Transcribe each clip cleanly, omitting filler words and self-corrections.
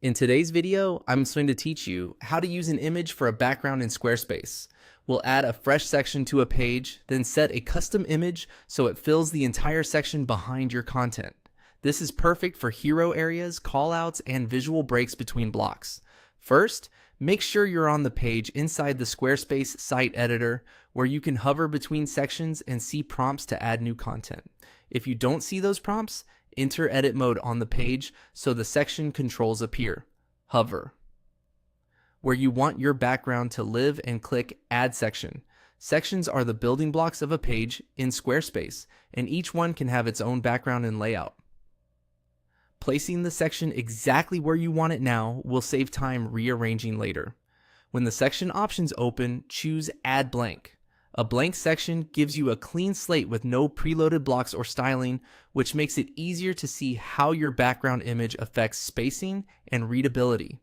In today's video, I'm going to teach you how to use an image for a background in Squarespace. We'll add a fresh section to a page, then set a custom image so it fills the entire section behind your content. This is perfect for hero areas, callouts, and visual breaks between blocks. First, make sure you're on the page inside the Squarespace site editor where you can hover between sections and see prompts to add new content. If you don't see those prompts, enter edit mode on the page so the section controls appear. Hover where you want your background to live and click Add Section. Sections are the building blocks of a page in Squarespace, and each one can have its own background and layout. Placing the section exactly where you want it now will save time rearranging later. When the section options open, choose Add Blank. A blank section gives you a clean slate with no preloaded blocks or styling, which makes it easier to see how your background image affects spacing and readability.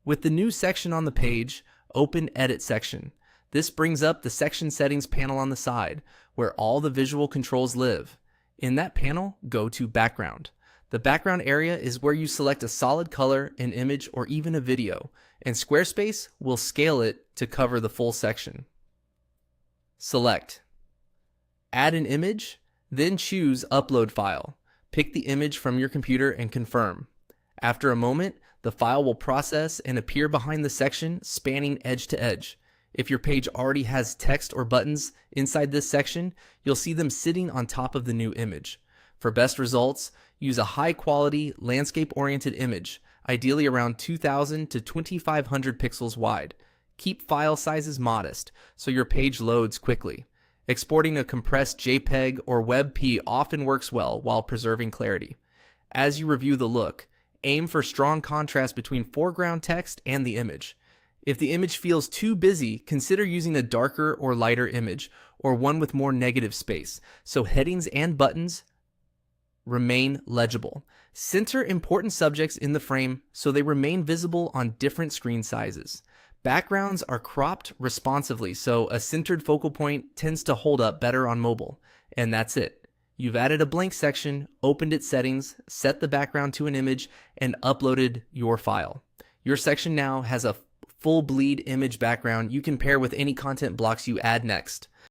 With the new section on the page, open Edit Section. This brings up the section settings panel on the side, where all the visual controls live. In that panel, go to Background. The background area is where you select a solid color, an image, or even a video, and Squarespace will scale it to cover the full section. Select. Add an image, then choose Upload File. Pick the image from your computer and confirm. After a moment, the file will process and appear behind the section, spanning edge to edge. If your page already has text or buttons inside this section, you'll see them sitting on top of the new image. For best results, use a high-quality, landscape-oriented image, ideally around 2,000 to 2,500 pixels wide. Keep file sizes modest so your page loads quickly. Exporting a compressed JPEG or WebP often works well while preserving clarity. As you review the look, aim for strong contrast between foreground text and the image. If the image feels too busy, consider using a darker or lighter image or one with more negative space, so headings and buttons remain legible. Center important subjects in the frame so they remain visible on different screen sizes. Backgrounds are cropped responsively, so a centered focal point tends to hold up better on mobile. And that's it. You've added a blank section, opened its settings, set the background to an image, and uploaded your file. Your section now has a full bleed image background you can pair with any content blocks you add next.